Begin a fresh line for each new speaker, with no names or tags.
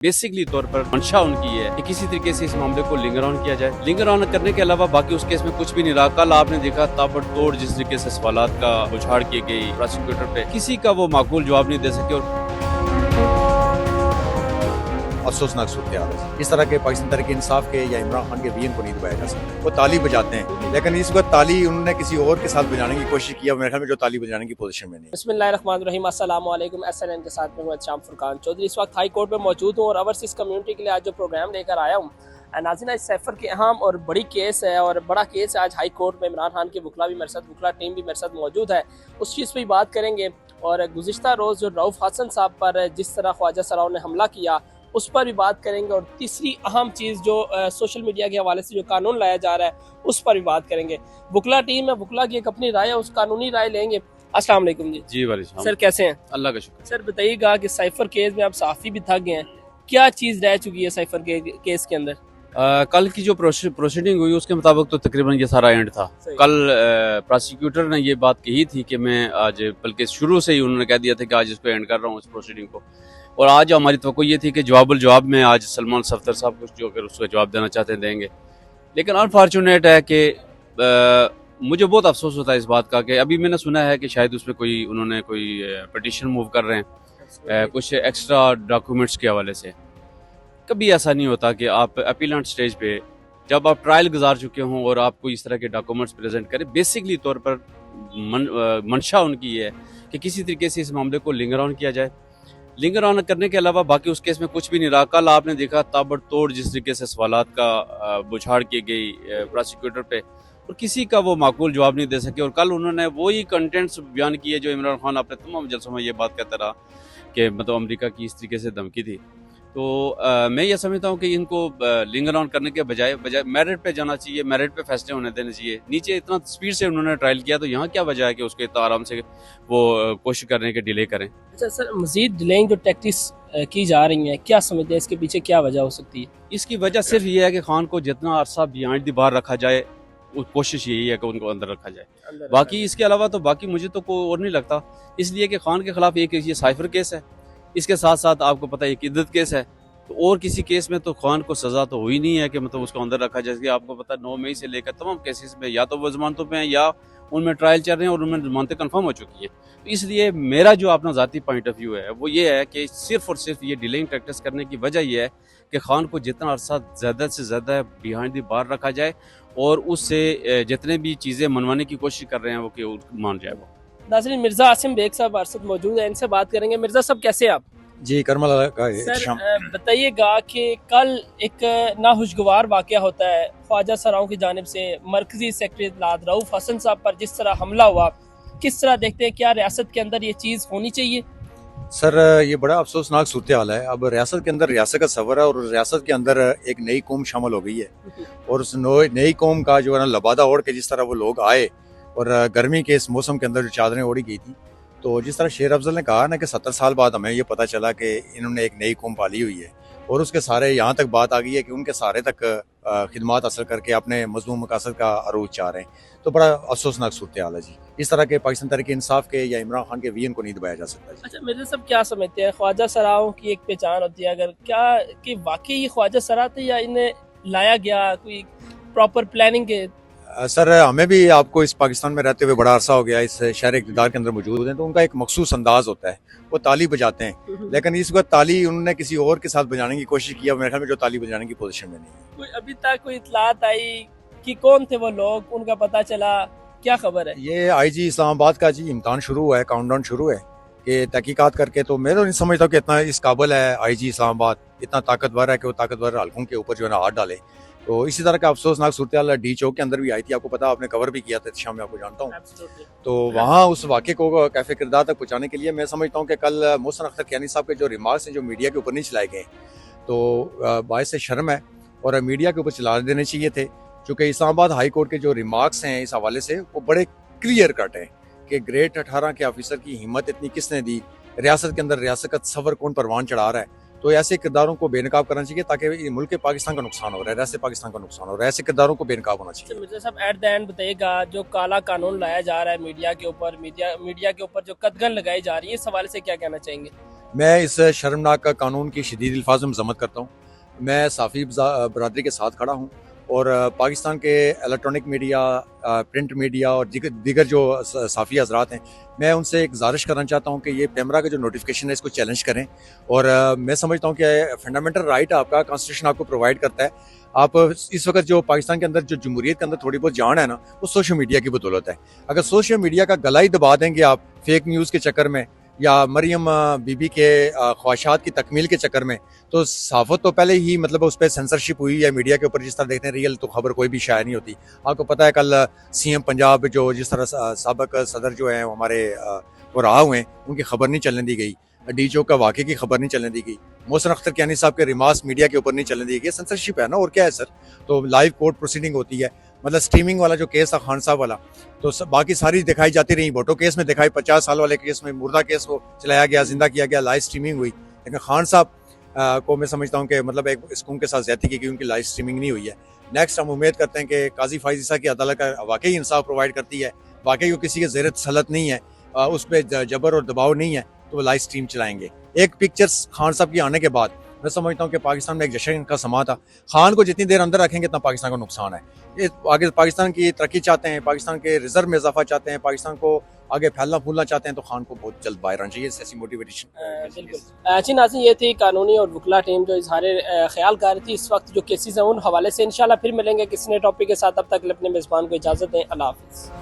Basically तौर पर मंशा उनकी है कि किसी तरीके से इस मामले को लिंगर ऑन किया जाए। लिंगर ऑन करने के अलावा बाकी उस केस में कुछ भी नहीं रहा। कल आपने देखा ताबड़तोड़ जिस तरीके से सवालात का उछाड़ की गई प्रोसिक्यूटर पे, किसी का वो माकूल जवाब नहीं दे सके। और
अफसोसनाक सूरत हाल है। इस तरह के पाकिस्तान तहरीक इंसाफ के या इमरान खान के वीएन को नहीं दबाया जा सकता। वो ताली बजाते हैं, लेकिन इस वक्त ताली उन्होंने किसी और के साथ बजाने की कोशिश की, मेरे ख्याल में जो ताली बजाने की पोजीशन में नहीं।
बिस्मिल्लाहिर्रहमानिर्रहीम, अस्सलाम वालेकुम। SNN के साथ मैं शाम फुरकान चौधरी इस वक्त हाई कोर्ट में मौजूद हूँ और ओवरसीज़ कम्युनिटी के लिए आज जो प्रोग्राम लेकर आया हूँ नाज़रीन, आज सैफर के अहम और बड़ी केस है और बड़ा केस है। आज हाई कोर्ट में इमरान खान के वकला भी मेरे साथ, वकला टीम भी मेरे साथ मौजूद है, उस चीज़ पर बात करेंगे। और गुज़िश्ता रोज़ जो रऊफ़ हसन साहब पर जिस तरह ख्वाजा सराओं ने हमला किया उस पर भी बात करेंगे। और तीसरी अहम चीज़ जो सोशल मीडिया के हवाले से जो कानून लाया जा रहा है उस पर भी बात करेंगे। वकला टीम है, वकला की एक अपनी राय है, उस कानूनी राय लेंगे। अस्सलाम वालेकुम जी।
जी वालेकुम
सर, कैसे हैं?
अल्लाह का शुक्र।
सर बताइएगा कि साइफर केस में आप साफ़ी भी थक गए हैं, क्या चीज़ रह चुकी है साइफर के केस के अंदर?
कल की जो प्रोसीडिंग हुई उसके मुताबिक तो तकरीबन ये सारा एंड था। कल प्रोसिक्यूटर ने ये बात कही थी कि मैं आज, बल्कि शुरू से ही उन्होंने कह दिया था कि आज इसको एंड कर रहा हूँ इस प्रोसीडिंग को। और आज हमारी तवक्को ये थी कि जवाब में आज सलमान सफ्दर साहब कुछ जो अगर उसका जवाब देना चाहते हैं देंगे। लेकिन अनफॉर्चुनेट है कि मुझे बहुत अफसोस होता है इस बात का कि अभी मैंने सुना है कि शायद उसमें उन्होंने कोई पटिशन मूव कर रहे हैं कुछ एक्स्ट्रा डॉक्यूमेंट्स के हवाले से। कभी ऐसा नहीं होता कि आप अपीलेंट स्टेज पे जब आप ट्रायल गुजार चुके हों और आपको इस तरह के डॉक्यूमेंट्स प्रेजेंट करें। बेसिकली तौर पर मंशा उनकी है कि किसी तरीके से इस मामले को लिंगर ऑन किया जाए। लिंगर ऑन करने के अलावा बाकी उस केस में कुछ भी नहीं रहा। कल आपने देखा ताबड़तोड़ जिस तरीके से सवालात का बुछाड़ की गई प्रोसिक्यूटर पे, और किसी का वो माकूल जवाब नहीं दे सके। और कल उन्होंने वही कंटेंट्स बयान किए जो इमरान खान अपने तमाम जलसों में ये बात कहता रहा कि मतलब अमेरिका की इस तरीके से धमकी थी। तो मैं ये समझता हूँ कि इनको लिंगर ऑन करने के बजाय मेरिट पे जाना चाहिए, मेरिट पे फैसले होने देने चाहिए। नीचे इतना स्पीड से उन्होंने ट्रायल किया, तो यहाँ क्या वजह है कि उसके इतना आराम से वो कोशिश करने के डिले करें।
अच्छा सर, मजीद डिलेइंग जो टैक्टिक्स की जा रही हैं, क्या समझते हैं इसके पीछे क्या वजह हो सकती है?
इसकी वजह सिर्फ ये है कि खान को जितना अरसा बिहाइंड द बार रखा जाए, कोशिश यही है कि उनको अंदर रखा जाए। बाकी इसके अलावा तो बाकी मुझे तो कोई और नहीं लगता। इसलिए कि खान के खिलाफ एक ये साइफर केस है, इसके साथ साथ आपको पता है एक इद्दत केस है। तो और किसी केस में तो खान को सजा तो हुई नहीं है कि मतलब उसको अंदर रखा जाए। आपको पता है 9 मई से लेकर तमाम केसेस में या तो वो जमानतों पे हैं या उनमें ट्रायल चल रहे हैं और उनमें जमानतें कंफर्म हो चुकी हैं। तो इसलिए मेरा जो अपना ज़ाती पॉइंट ऑफ व्यू है वो ये है कि सिर्फ और सिर्फ ये डिलेइंग प्रैक्टिस करने की वजह यह है कि खान को जितना अरसा ज़्यादा से ज़्यादा बिहाइंड द बार रखा जाए और उससे जितने भी चीज़ें मनवाने की कोशिश कर रहे हैं वो कि मान जाए वो।
नाज़रीन, मिर्ज़ा आसिम बेग साहब हमारे साथ मौजूद हैं, इनसे बात करेंगे। मिर्ज़ा साहब, कैसे हैं आप?
जी, करमल का
सर बताइएगा कि कल एक नाखुशगवार वाक़या होता है ख्वाजा सराओं की जानिब से मरकज़ी सेक्रेटरी इत्तलात रऊफ़ हसन साहब पर जिस तरह हमला हुआ, किस तरह देखते हैं, क्या रियासत के अंदर ये चीज़ होनी चाहिए?
सर, ये बड़ा अफसोसनाक सूरत हाल है। अब रियासत के अंदर रियासत का सफर है और रियासत के अंदर एक नई कौम शामिल हो गई है और उस नई कौम का जो है ना लबादा ओढ़ के जिस तरह वो लोग आए और गर्मी के इस मौसम के अंदर जो चादरें ओढ़ी गई थी, तो जिस तरह शेर अफजल ने कहा ना कि 70 साल बाद हमें ये पता चला कि इन्होंने एक नई कौम पाली हुई है और उसके सारे यहाँ तक बात आ गई है कि उनके सारे तक खिदमात हासिल करके अपने मजमूम मकासद का अरूज चाह रहे हैं। तो बड़ा अफसोसनाक सूरत हाल है जी। इस तरह के पाकिस्तान तहरीक इंसाफ के या इमरान खान के वीएन को नहीं दबाया जा सकता जी।
अच्छा, मेरे सब क्या समझते हैं, ख्वाजा सराओं की एक पहचान होती है अगर क्या कि वाकई ये ख्वाजा सरा थे या इन्हें लाया गया कोई प्रॉपर प्लानिंग के?
सर, हमें भी आपको इस पाकिस्तान में रहते हुए बड़ा अरसा हो गया, इस शहर इक़्तिदार के अंदर मौजूद हैं, तो उनका एक मखसूस अंदाज होता है, वो ताली बजाते हैं। लेकिन इस वक्त ताली उन्होंने किसी और के साथ बजाने की कोशिश की, मेरे ख्याल में जो ताली बजाने की पोजीशन में नहीं है।
कोई अभी तक कोई इतलात आई कि कौन थे वो लोग, उनका पता चला, क्या खबर है?
ये IG इस्लामाबाद का जी इम्तिहान शुरू हुआ है, काउंटडाउन शुरू है कि तहकीकात करके। तो मैं तो नहीं समझता कि इतना इस काबिल है IG इस्लामाबाद, इतना ताकतवर है कि वो ताकतवर हल्कों के ऊपर जो है ना हाथ डाले। तो इसी तरह का अफसोसनाक सूरत हाल डी चौक के अंदर भी आई थी, आपको पता, आपने कवर भी किया था शाम में, आपको जानता हूँ। तो वहाँ उस वाक़े को कैफे किरदार तक पहुँचाने के लिए मैं समझता हूँ कि कल मोहसिन अख्तर कियानी साहब के जो रिमार्क्स हैं जो मीडिया के ऊपर नहीं चलाए गए, तो बायस शर्म है और मीडिया के ऊपर चला देने चाहिए थे। चूँकि इस्लामाबाद हाई कोर्ट के जो रिमार्क्स हैं इस हवाले से वो बड़े क्लियर कट हैं कि ग्रेड 18 के ऑफिसर की हिम्मत इतनी किसने दी, रियासत के अंदर रियासत का सफर कौन परवान चढ़ा रहा है। तो ऐसे किरदारों को बेनकाब करना चाहिए ताकि मुल्क पाकिस्तान का नुकसान हो रहा है, रियासत पाकिस्तान का नुकसान हो रहा है, ऐसे किरदारों को बेनकाब होना चाहिए।
मिर्जा साहब, एट द एंड बताइएगा, जो काला कानून लाया जा रहा है मीडिया के ऊपर, मीडिया के ऊपर जो कदगन लगाई जा रही है, इस हवाले से क्या कहना चाहेंगे?
मैं इस शर्मनाक कानून की शदीद अल्फाज में मज़म्मत करता हूँ। मैं साफ़ी बरादरी के साथ खड़ा हूँ और पाकिस्तान के इलेक्ट्रॉनिक मीडिया, प्रिंट मीडिया और दीगर जो साफ़ी हज़रात हैं, मैं उनसे एक गुज़ारिश करना चाहता हूँ कि ये पेमरा का जो नोटिफिकेशन है इसको चैलेंज करें। और मैं समझता हूँ कि फंडामेंटल राइट आपका कॉन्स्टिट्यूशन आपको प्रोवाइड करता है। आप इस वक्त जो पाकिस्तान के अंदर जो जमहूरियत के अंदर थोड़ी बहुत जान है ना, वो सोशल मीडिया की बदौलत है। अगर सोशल मीडिया का गला ही दबा देंगे आप फेक न्यूज़ के चक्कर में या मरियम बीबी के ख्वाहिशात की तकमील के चक्कर में, तो सहाफ़त तो पहले ही मतलब उस पर सेंसरशिप हुई है। मीडिया के ऊपर जिस तरह देखते हैं रियल तो खबर कोई भी शाया नहीं होती। आपको पता है कल सीएम पंजाब जो जिस तरह साबिक सदर जो हैं हमारे वो रहा हुए हैं, उनकी खबर नहीं चलने दी गई। डीजो का वाक़े की खबर नहीं चलने दी गई। मोहसिन अख्तर कियानी साहब के रिमार्क्स मीडिया के ऊपर नहीं चलने दी गई। सेंसरशिप है ना, और क्या है सर। तो लाइव कोर्ट प्रोसीडिंग होती है, मतलब स्ट्रीमिंग वाला जो केस था खान साहब वाला, तो बाकी सारी दिखाई जाती रही। भुट्टो केस में दिखाई, 50 साल वाले केस में मुर्दा केस को चलाया गया, जिंदा किया गया, लाइव स्ट्रीमिंग हुई। लेकिन खान साहब को मैं समझता हूँ कि मतलब एक स्कूम के साथ ज्यादती की गई, उनकी लाइव स्ट्रीमिंग नहीं हुई है। नेक्स्ट हम उम्मीद करते हैं कि काजी फाइज ईसा की अदालत का वाकई इंसाफ प्रोवाइड करती है, वाकई वो किसी के ज़ेर तसल्लुत नहीं है, उस पर जबर और दबाव नहीं है, तो वो लाइव स्ट्रीम चलाएंगे। एक पिक्चर्स खान साहब की आने के बाद मैं समझता हूँ कि पाकिस्तान में एक जश्न का समा था। खान को जितनी देर अंदर रखेंगे इतना पाकिस्तान को नुकसान है। ये आगे पाकिस्तान की तरक्की चाहते हैं, पाकिस्तान के रिजर्व में इजाफा चाहते हैं, पाकिस्तान को आगे फैलना फूलना चाहते हैं, तो खान को बहुत जल्द बाहर आना चाहिए। ऐसी मोटिवेशन।
बिल्कुल जी नाज़रीन, ये थी कानूनी और वकला टीम जो इजहार ख्याल कर रही थी इस वक्त जो केसेस हैं उन हवाले से। इंशाल्लाह फिर मिलेंगे किसी नए टॉपिक के साथ। अब तक अपने मेज़बान को इजाज़त दें। अल्लाह हाफ़िज़।